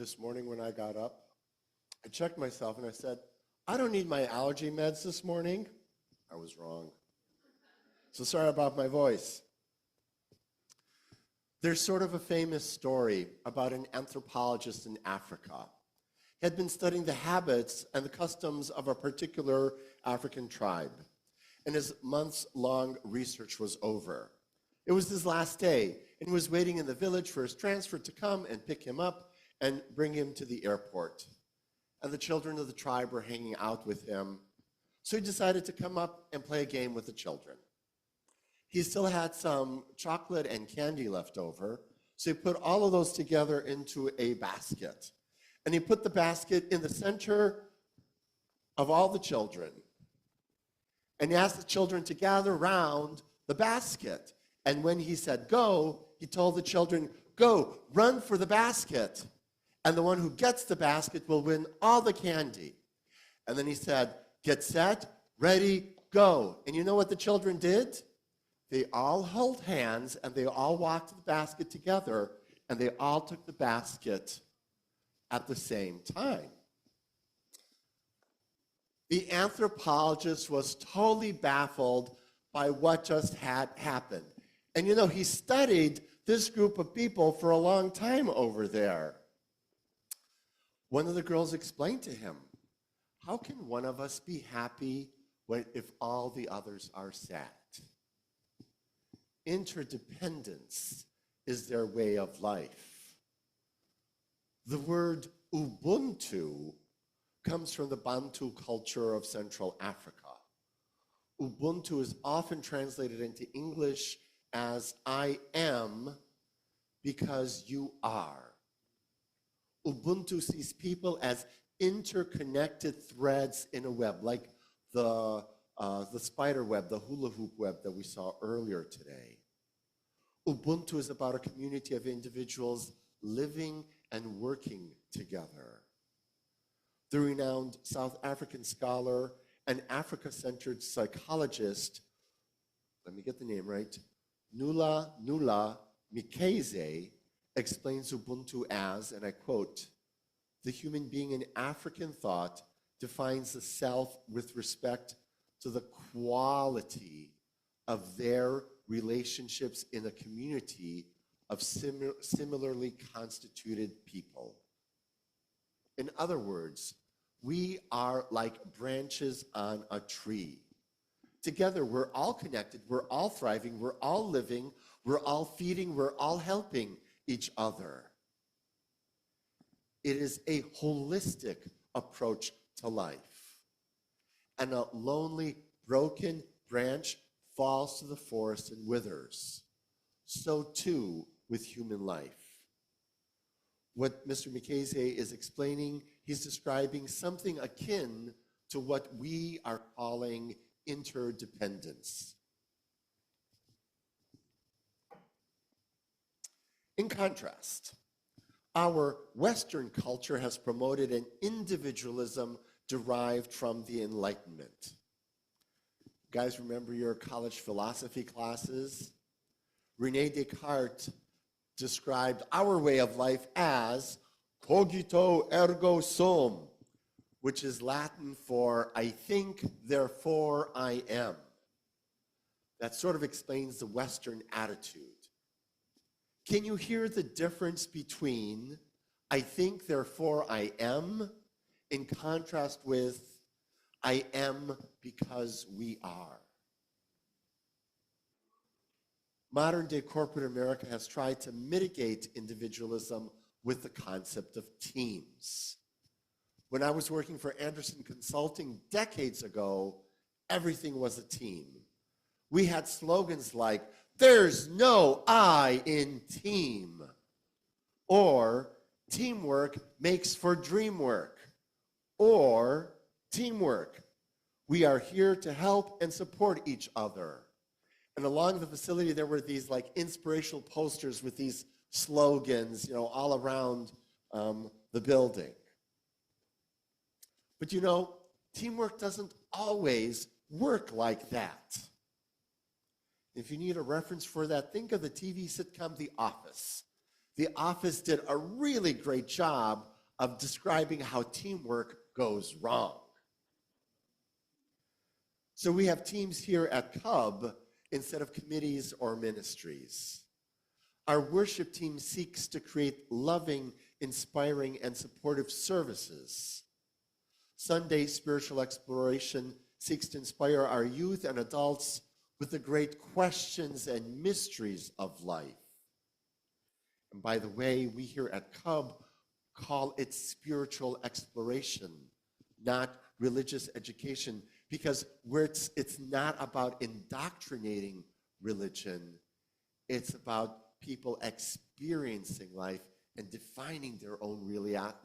this morning when I got up. I checked myself and I said, I don't need my allergy meds this morning. I was wrong. So sorry about my voice. There's sort of a famous story about an anthropologist in Africa. He had been studying the habits and the customs of a particular African tribe, and his months-long research was over. It was his last day, and he was waiting in the village for his transfer to come and pick him up and bring him to the airport. And the children of the tribe were hanging out with him, so he decided to come up and play a game with the children. He still had some chocolate and candy left over, so he put all of those together into a basket. And he put the basket in the center of all the children. And he asked the children to gather around the basket. And when he said go, he told the children, go, run for the basket. And the one who gets the basket will win all the candy. And then he said, get set, ready, go. And you know what the children did? They all held hands and they all walked to the basket together, and they all took the basket at the same time. The anthropologist was totally baffled by what just had happened. And you know, he studied this group of people for a long time over there. One of the girls explained to him, how can one of us be happy if all the others are sad? Interdependence is their way of life. The word Ubuntu comes from the Bantu culture of Central Africa. Ubuntu is often translated into English as I am because you are. Ubuntu sees people as interconnected threads in a web, like the spider web, the hula hoop web that we saw earlier today. Ubuntu is about a community of individuals living and working together. The renowned South African scholar and Africa-centered psychologist, let me get the name right, Nula Mikeze, explains Ubuntu as, and I quote, the human being in African thought defines the self with respect to the quality of their relationships in a community of similarly constituted people. In other words, we are like branches on a tree. Together, we're all connected, we're all thriving, we're all living, we're all feeding, we're all helping each other. It is a holistic approach to life. And a lonely, broken branch falls to the forest and withers. So too with human life. What Mr. Mikeze is explaining, he's describing something akin to what we are calling interdependence. In contrast, our Western culture has promoted an individualism derived from the Enlightenment. You guys remember your college philosophy classes? René Descartes described our way of life as cogito ergo sum, which is Latin for I think, therefore I am. That sort of explains the Western attitude. Can you hear the difference between I think, therefore I am, in contrast with I am because we are? Modern-day corporate America has tried to mitigate individualism with the concept of teams. When I was working for Anderson Consulting decades ago, everything was a team. We had slogans like, there's no I in team, or teamwork makes for dream work, or teamwork. We are here to help and support each other. And along the facility, there were these like inspirational posters with these slogans, you know, all around the building. But you know, teamwork doesn't always work like that. If you need a reference for that, think of the TV sitcom The Office. The Office did a really great job of describing how teamwork goes wrong. So we have teams here at Cub instead of committees or ministries. Our worship team seeks to create loving, inspiring, and supportive services. Sunday Spiritual Exploration seeks to inspire our youth and adults with the great questions and mysteries of life. And by the way, we here at Cub call it spiritual exploration, not religious education, because it's not about indoctrinating religion. It's about people experiencing life and defining their own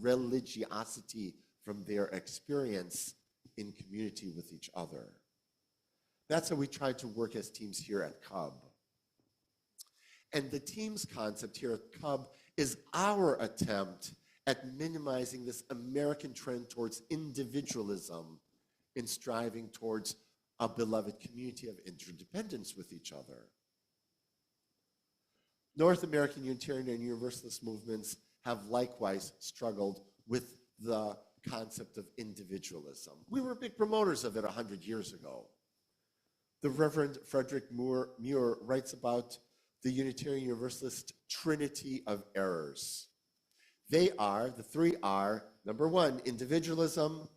religiosity from their experience in community with each other. That's how we try to work as teams here at Cub. And the teams concept here at Cub is our attempt at minimizing this American trend towards individualism in striving towards a beloved community of interdependence with each other. North American Unitarian and Universalist movements have likewise struggled with the concept of individualism. We were big promoters of it 100 years ago. The Reverend Frederick Muir writes about the Unitarian Universalist trinity of errors. They are, the three are, number one, individualism,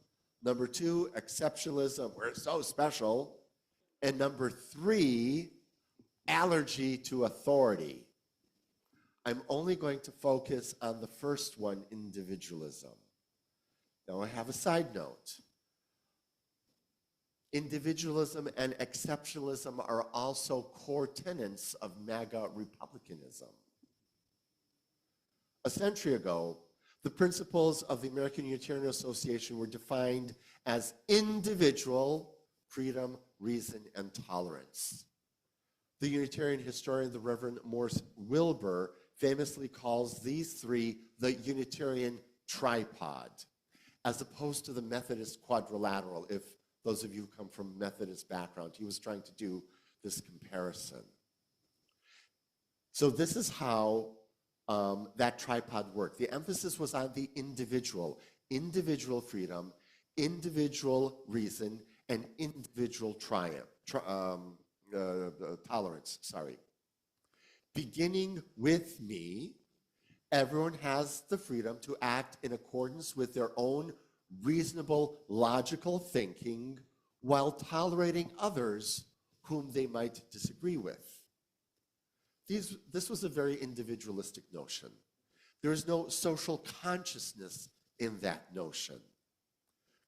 number two, exceptionalism, we're so special, and number three, allergy to authority. I'm only going to focus on the first one, individualism. Now I have a side note. Individualism and exceptionalism are also core tenets of MAGA republicanism. A century ago, the principles of the American Unitarian Association were defined as individual, freedom, reason, and tolerance. The Unitarian historian, the Reverend Morris Wilbur, famously calls these three the Unitarian tripod, as opposed to the Methodist quadrilateral. If those of you who come from Methodist background, he was trying to do this comparison. So this is how that tripod worked. The emphasis was on the individual freedom, individual reason, and individual tolerance. Beginning with me, everyone has the freedom to act in accordance with their own reasonable, logical thinking while tolerating others whom they might disagree with. This was a very individualistic notion. There is no social consciousness in that notion.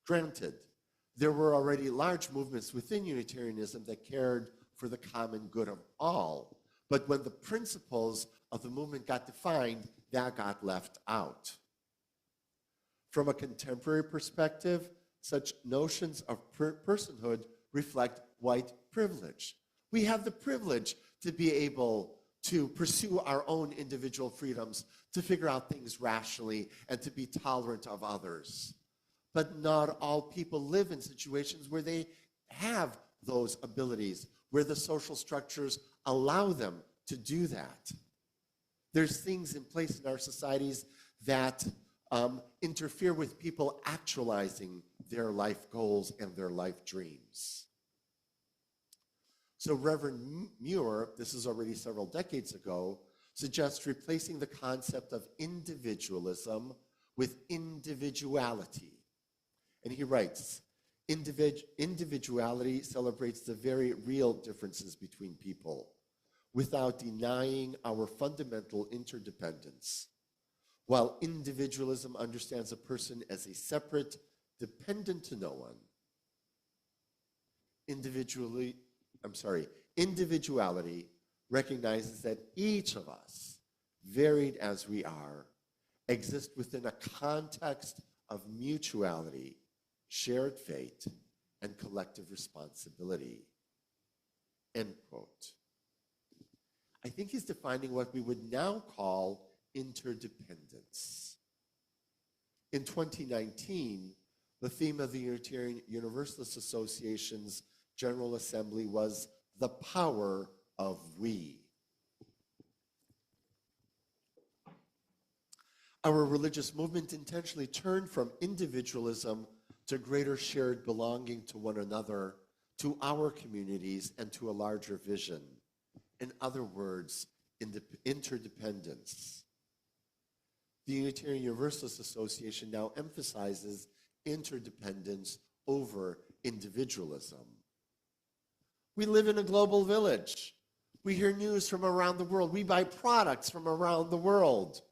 Granted, there were already large movements within Unitarianism that cared for the common good of all, but when the principles of the movement got defined, that got left out. From a contemporary perspective, such notions of personhood reflect white privilege. We have the privilege to be able to pursue our own individual freedoms, to figure out things rationally, and to be tolerant of others. But not all people live in situations where they have those abilities, where the social structures allow them to do that. There's things in place in our societies that interfere with people actualizing their life goals and their life dreams. So Reverend Muir, this is already several decades ago, suggests replacing the concept of individualism with individuality. And he writes, individuality celebrates the very real differences between people without denying our fundamental interdependence, while individualism understands a person as a separate, dependent to no one. Individuality recognizes that each of us, varied as we are, exist within a context of mutuality, shared fate, and collective responsibility. End quote. I think he's defining what we would now call interdependence. In 2019, the theme of the Unitarian Universalist Association's General Assembly was the power of we. Our religious movement intentionally turned from individualism to greater shared belonging to one another, to our communities, and to a larger vision. In other words, interdependence. The Unitarian Universalist Association now emphasizes interdependence over individualism. We live in a global village. We hear news from around the world. We buy products from around the world.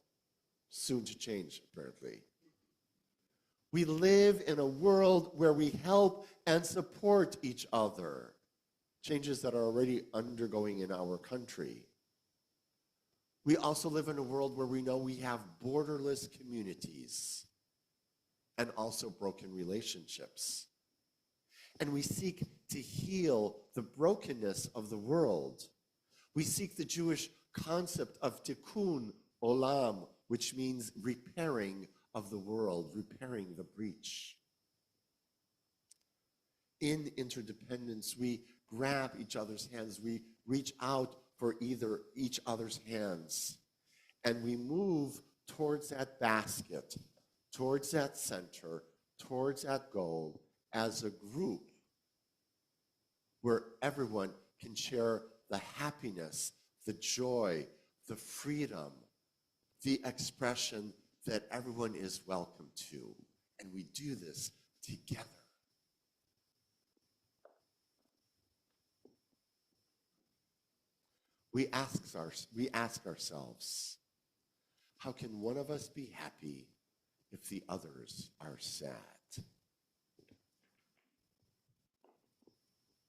Soon to change, apparently. We live in a world where we help and support each other. Changes that are already undergoing in our country. We also live in a world where we know we have borderless communities and also broken relationships. And we seek to heal the brokenness of the world. We seek the Jewish concept of tikkun olam, which means repairing of the world, repairing the breach. In interdependence, we grab each other's hands, we reach out for each other's hands, and we move towards that basket, towards that center, towards that goal as a group where everyone can share the happiness, the joy, the freedom, the expression that everyone is welcome to. And we do this together. We ask ourselves, how can one of us be happy if the others are sad?